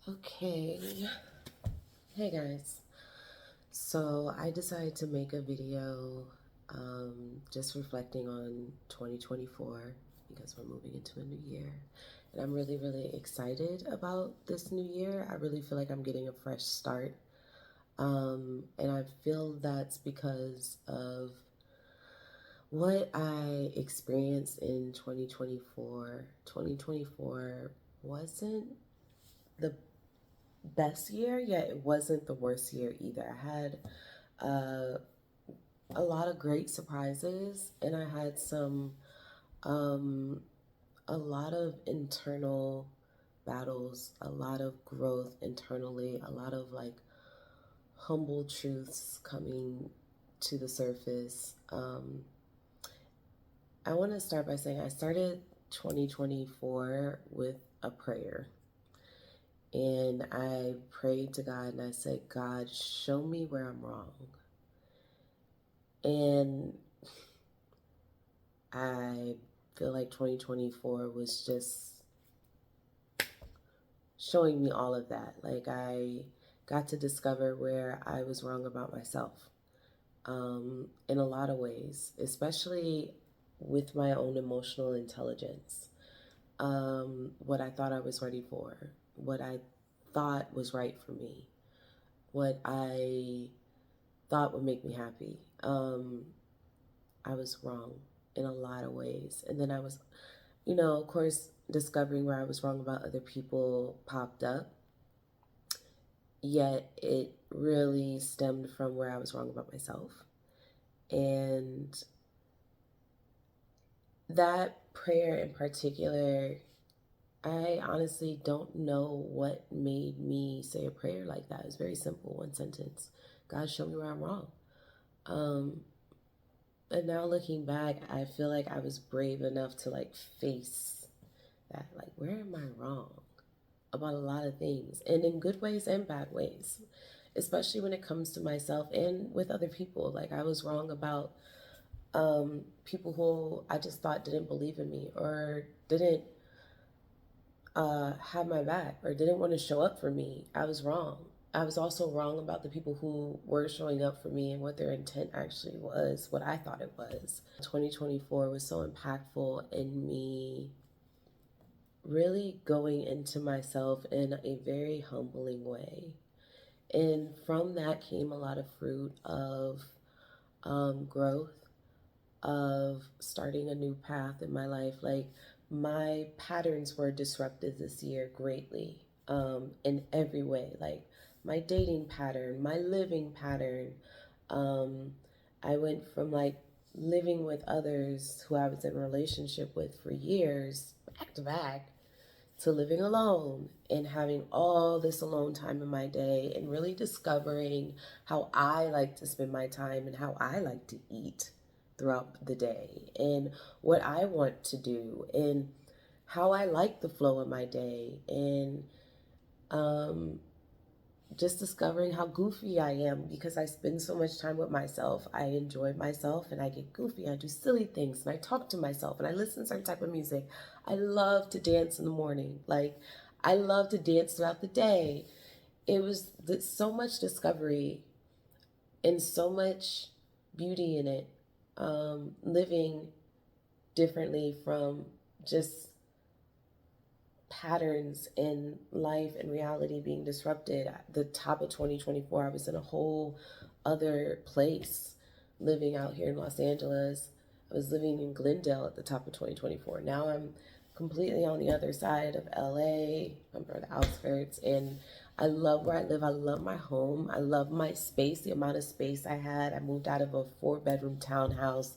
Okay. Hey guys. So I decided to make a video just reflecting on 2024 because we're moving into a new year. And I'm really, really excited about this new year. I really feel like I'm getting a fresh start. And I feel that's because of what I experienced in 2024. 2024 wasn't the best year, yet it wasn't the worst year either. I had uh, a lot of great surprises, and I had um, a lot of internal battles, a lot of growth internally, a lot of like humble truths coming to the surface. I want to start by saying I started 2024 with a prayer. And I prayed to God and I said, God, show me where I'm wrong. And I feel like 2024 was just showing me all of that. Like I got to discover where I was wrong about myself in a lot of ways, especially with my own emotional intelligence. What I thought I was ready for, what I thought was right for me, what I thought would make me happy. I was wrong in a lot of ways. And then I was, of course, discovering where I was wrong about other people popped up. Yet it really stemmed from where I was wrong about myself. And that prayer in particular, I honestly don't know what made me say a prayer like that. It's very simple, one sentence. God, show me where I'm wrong. Um, And now looking back, I feel like I was brave enough to like face that. Like, where am I wrong about a lot of things? And in good ways and bad ways, especially when it comes to myself and with other people. Like, I was wrong about people who I just thought didn't believe in me or didn't have my back or didn't want to show up for me. I was wrong. I was also wrong about the people who were showing up for me and what their intent actually was, what I thought it was. 2024 was so impactful in me really going into myself in a very humbling way. And from that came a lot of fruit of growth, of starting a new path in my life. Like my patterns were disrupted this year greatly in every way. Like my dating pattern, my living pattern. Um, I went from like living with others who I was in a relationship with for years, back to back, to living alone and having all this alone time in my day and really discovering how I like to spend my time and how I like to eat throughout the day and what I want to do and how I like the flow of my day and um, just discovering how goofy I am because I spend so much time with myself. I enjoy myself and I get goofy. I do silly things and I talk to myself and I listen to certain type of music. I love to dance in the morning. Like I love to dance throughout the day. It was so much discovery and so much beauty in it. Living differently from just patterns in life and reality being disrupted. At the top of 2024, I was in a whole other place living out here in Los Angeles. I was living in Glendale at the top of 2024. Now I'm completely on the other side of LA. I'm from the outskirts and I love where I live. I love my home. I love my space, the amount of space I had. I moved out of a 4-bedroom townhouse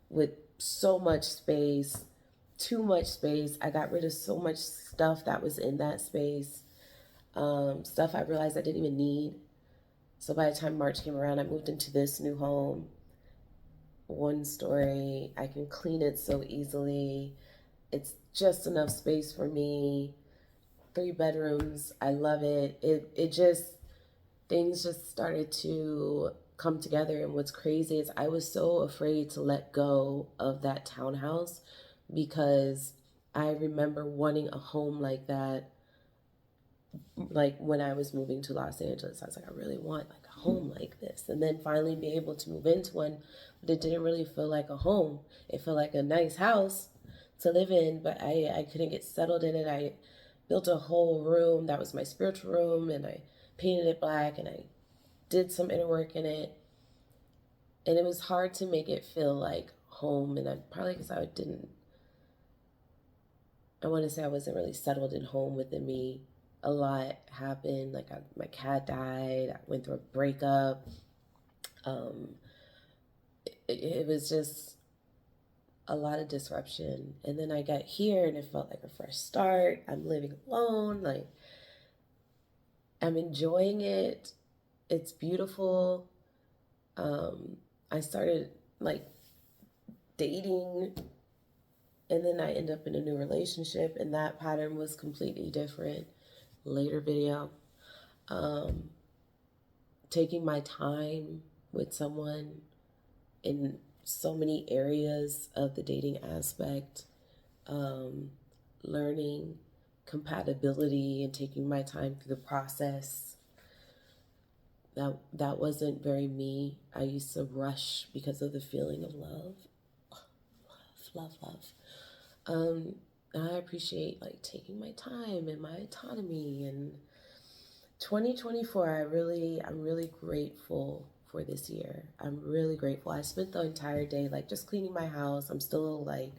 with so much space, too much space. I got rid of so much stuff that was in that space, stuff I realized I didn't even need. So by the time March came around, I moved into this new home, 1 story. I can clean it so easily. It's just enough space for me. 3 bedrooms. I love it. It just things just started to come together. And what's crazy is I was so afraid to let go of that townhouse because I remember wanting a home like that like when I was moving to Los Angeles, I was like, I really want like a home like this. And then finally be able to move into one, but it didn't really feel like a home. It felt like a nice house to live in, but I couldn't get settled in it. I built a whole room that was my spiritual room, and I painted it black, and I did some inner work in it. And it was hard to make it feel like home. And I probably because I want to say I wasn't really settled in home within me. A lot happened. Like my cat died. I went through a breakup. Um, it was just a lot of disruption. And then I got here and it felt like a fresh start. I'm living alone. Like I'm enjoying it. It's beautiful. I started like dating, and then I end up in a new relationship, and that pattern was completely different. Later video. Um, Taking my time with someone in so many areas of the dating aspect, um, learning compatibility and taking my time through the process. That wasn't very me. I used to rush because of the feeling of love. Love. I appreciate like taking my time and my autonomy. And 2024, I'm really grateful for this year. I'm really grateful. I spent the entire day like just cleaning my house. I'm still like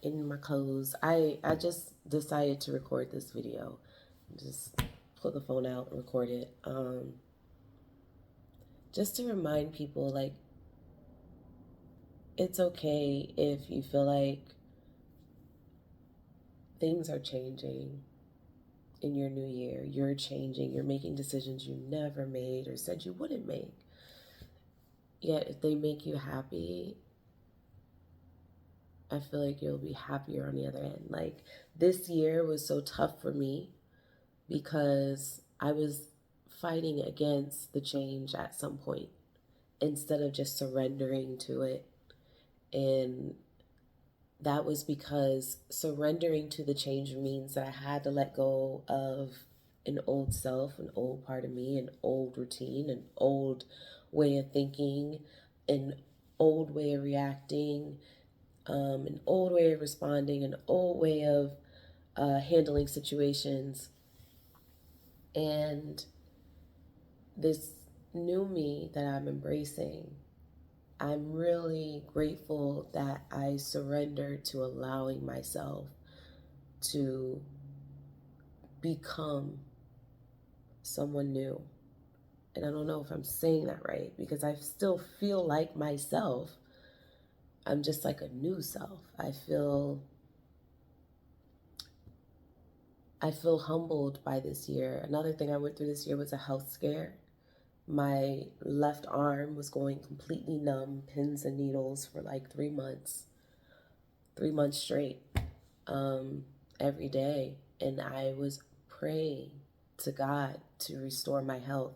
in my clothes. I just decided to record this video. Just pull the phone out and record it. Just to remind people like it's okay if you feel like things are changing in your new year. You're changing. You're making decisions you never made or said you wouldn't make. Yet if they make you happy, I feel like you'll be happier on the other end. Like this year was so tough for me because I was fighting against the change at some point instead of just surrendering to it. And that was because surrendering to the change means that I had to let go of an old self, an old part of me, an old routine, an old way of thinking, an old way of reacting, an old way of responding, an old way of handling situations. And this new me that I'm embracing, I'm really grateful that I surrendered to allowing myself to become someone new. And I don't know if I'm saying that right because I still feel like myself. I'm just like a new self. I feel humbled by this year. Another thing I went through this year was a health scare. My left arm was going completely numb, pins and needles for like 3 months straight, every day. And I was praying to God to restore my health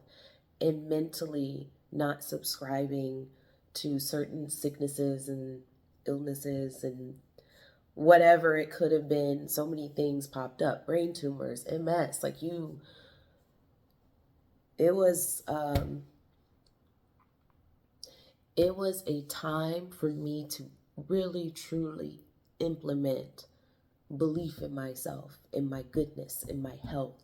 and mentally not subscribing to certain sicknesses and illnesses and whatever it could have been. So many things popped up, brain tumors, MS, like it was a time for me to really truly implement belief in myself, in my goodness, in my health,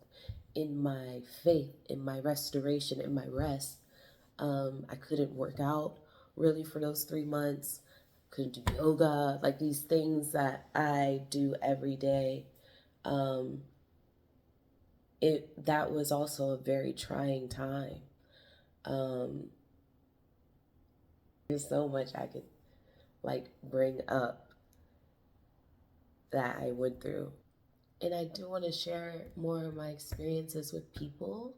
in my faith, in my restoration, in my rest. I couldn't work out really for those 3 months. Couldn't do yoga, like these things that I do every day. That was also a very trying time. There's so much I could like bring up that I went through. And I do want to share more of my experiences with people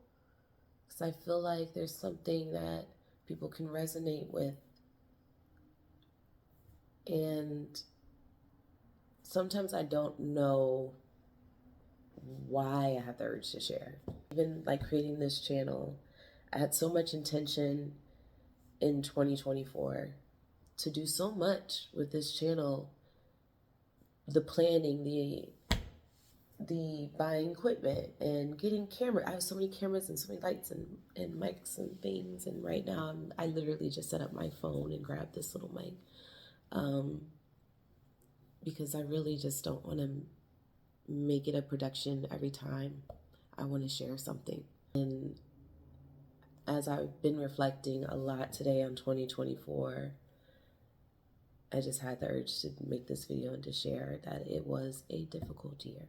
because I feel like there's something that people can resonate with. And sometimes I don't know why I have the urge to share. Even like creating this channel, I had so much intention in 2024 to do so much with this channel. The planning, the buying equipment and getting camera. I have so many cameras and so many lights and mics and things. And right now I literally just set up my phone and grabbed this little mic. Because I really just don't want to make it a production every time I want to share something. And as I've been reflecting a lot today on 2024, I just had the urge to make this video and to share that it was a difficult year.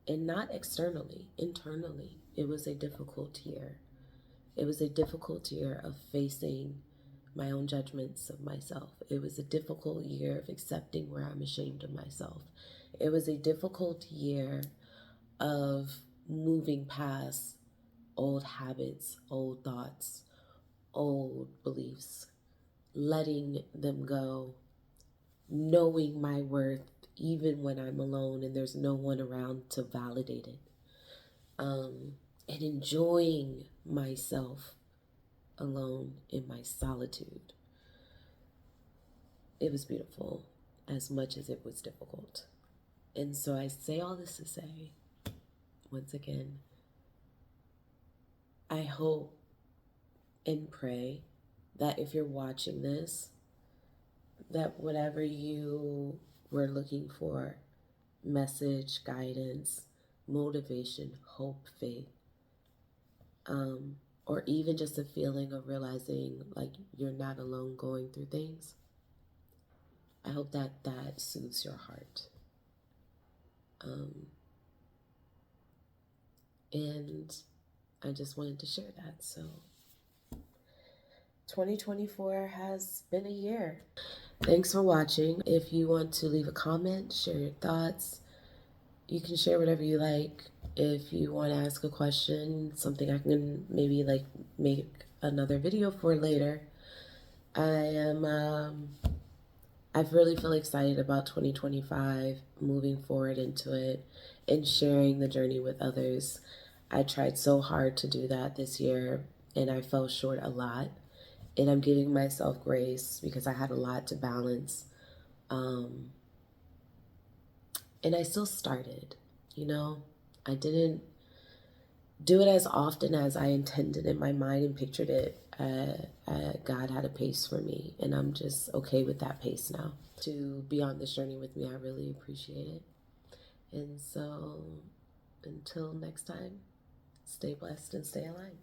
And not externally, internally, it was a difficult year. It was a difficult year of facing my own judgments of myself. It was a difficult year of accepting where I'm ashamed of myself. It was a difficult year of moving past old habits, old thoughts, old beliefs, letting them go, knowing my worth even when I'm alone and there's no one around to validate it, and enjoying myself alone in my solitude. It was beautiful as much as it was difficult. And so I say all this to say, once again, I hope and pray that if you're watching this, that whatever you were looking for, message, guidance, motivation, hope, faith, or even just a feeling of realizing like you're not alone going through things, I hope that that soothes your heart. And I just wanted to share that. So 2024 has been a year. Thanks for watching. If you want to leave a comment, share your thoughts, you can share whatever you like. If you want to ask a question, something I can maybe like make another video for later. I really feel excited about 2025, moving forward into it and sharing the journey with others. I tried so hard to do that this year and I fell short a lot. And I'm giving myself grace because I had a lot to balance. And I still started, you know? I didn't do it as often as I intended in my mind and pictured it. God had a pace for me, and I'm just okay with that pace now. To be on this journey with me, I really appreciate it. And so, until next time, stay blessed and stay aligned.